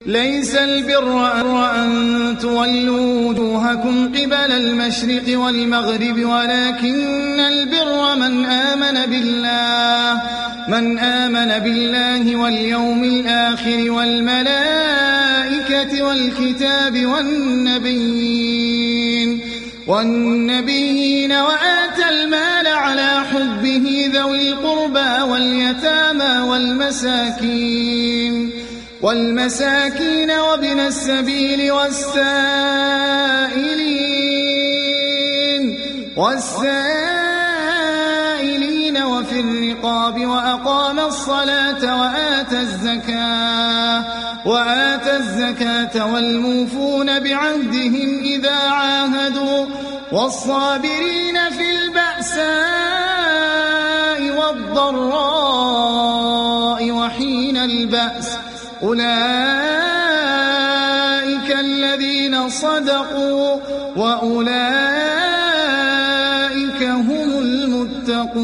ليس البر أن تولوا وجوهكم قبل المشرق والمغرب ولكن البر من آمن بالله واليوم الآخر والملائكة والكتاب والنبيين وآتى المال على حبه ذوي القربى واليتامى والمساكين وابن السبيل والسائلين وفي الرقاب وأقام الصلاة وآتى الزكاة والموفون بعهدهم إذا عاهدوا والصابرين في البأساء والضراء وحين البأس أولئك الذين صدقوا وأولئك هم المتقون۔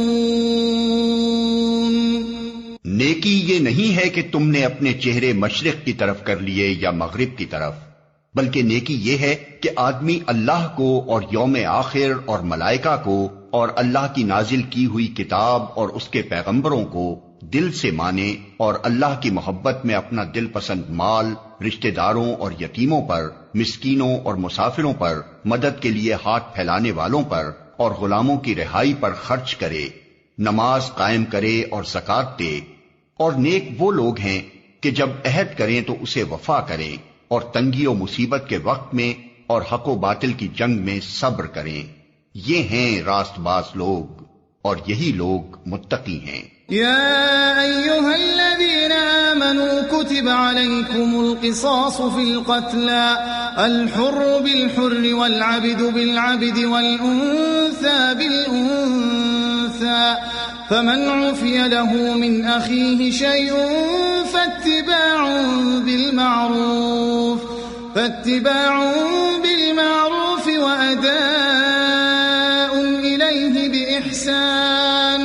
نیکی یہ نہیں ہے کہ تم نے اپنے چہرے مشرق کی طرف کر لیے یا مغرب کی طرف، بلکہ نیکی یہ ہے کہ آدمی اللہ کو اور یوم آخر اور ملائکہ کو اور اللہ کی نازل کی ہوئی کتاب اور اس کے پیغمبروں کو دل سے مانے اور اللہ کی محبت میں اپنا دل پسند مال رشتہ داروں اور یتیموں پر، مسکینوں اور مسافروں پر، مدد کے لیے ہاتھ پھیلانے والوں پر اور غلاموں کی رہائی پر خرچ کرے، نماز قائم کرے اور زکوٰۃ دے۔ اور نیک وہ لوگ ہیں کہ جب عہد کریں تو اسے وفا کریں، اور تنگی و مصیبت کے وقت میں اور حق و باطل کی جنگ میں صبر کریں۔ یہ ہیں راست باز لوگ، اور یہی لوگ متقی ہیں۔ يا أيها الذين آمنوا كتب عليكم القصاص في القتلى الحر بالحر والعبد بالعبد والأنثى بالأنثى فمن عفي له من أخيه شيء فاتباع بالمعروف وأداء إليه بإحسان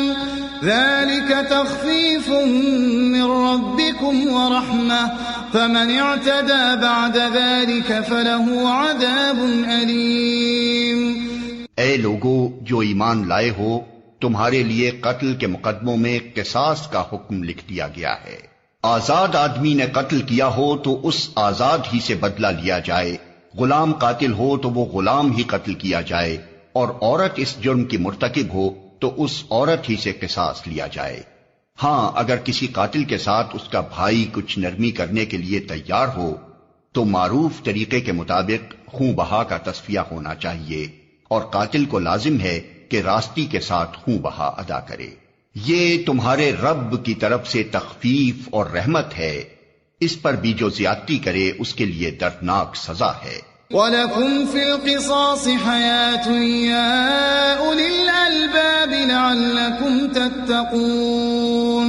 ذلك تخفيف من ربكم ورحمة فمن اعتدى بعد ذلك فله عذاب أليم۔ اے لوگو جو ایمان لائے ہو، تمہارے لیے قتل کے مقدموں میں قصاص کا حکم لکھ دیا گیا ہے۔ آزاد آدمی نے قتل کیا ہو تو اس آزاد ہی سے بدلہ لیا جائے، غلام قاتل ہو تو وہ غلام ہی قتل کیا جائے، اور عورت اس جرم کی مرتکب ہو تو اس عورت ہی سے قصاص لیا جائے۔ ہاں اگر کسی قاتل کے ساتھ اس کا بھائی کچھ نرمی کرنے کے لیے تیار ہو تو معروف طریقے کے مطابق خون بہا کا تصفیہ ہونا چاہیے، اور قاتل کو لازم ہے کہ راستی کے ساتھ خون بہا ادا کرے۔ یہ تمہارے رب کی طرف سے تخفیف اور رحمت ہے، اس پر بھی جو زیادتی کرے اس کے لیے دردناک سزا ہے۔ وَلَكُمْ فِي الْقِصَاصِ حَيَاةٌ يَا أُولِي الْأَلْبَابِ لَعَلَّكُمْ تَتَّقُونَ۔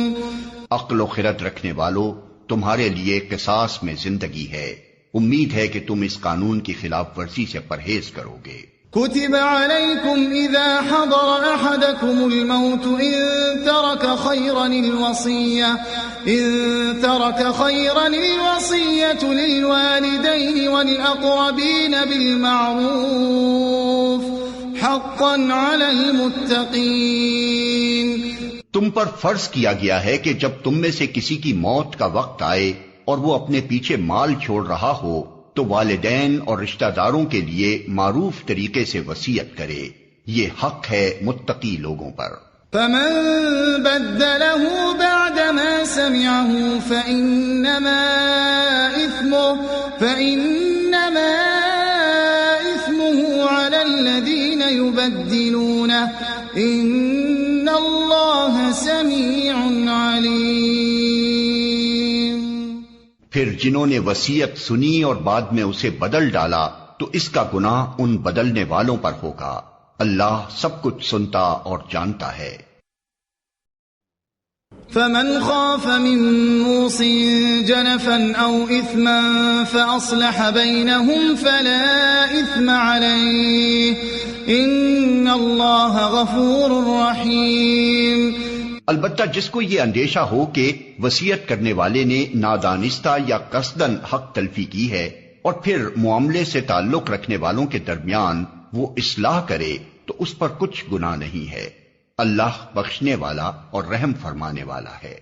عقل و خرد رکھنے والو، تمہارے لیے قصاص میں زندگی ہے، امید ہے کہ تم اس قانون کی خلاف ورزی سے پرہیز کرو گے۔ كتب عليكم إذا حضر أحدكم الموت إن ترك خيرا الوصية للوالدين والأقربين بالمعروف حقا على المتقين۔ تم پر فرض کیا گیا ہے کہ جب تم میں سے کسی کی موت کا وقت آئے اور وہ اپنے پیچھے مال چھوڑ رہا ہو تو والدین اور رشتہ داروں کے لیے معروف طریقے سے وصیت کرے، یہ حق ہے متقی لوگوں پر۔ فمن بدله بعدما سمعه فإنما إثمه على الذين يبدلونه إن الله سميع عليم۔ پھر جنہوں نے وصیت سنی اور بعد میں اسے بدل ڈالا تو اس کا گناہ ان بدلنے والوں پر ہوگا، اللہ سب کچھ سنتا اور جانتا ہے۔ فمن خاف من موص جنفا أو إثما فأصلح بينهم فلا إثم عليه إن الله غفور رحيم۔ البتہ جس کو یہ اندیشہ ہو کہ وصیت کرنے والے نے نادانستہ یا قصدن حق تلفی کی ہے اور پھر معاملے سے تعلق رکھنے والوں کے درمیان وہ اصلاح کرے تو اس پر کچھ گناہ نہیں ہے۔ اللہ بخشنے والا اور رحم فرمانے والا ہے۔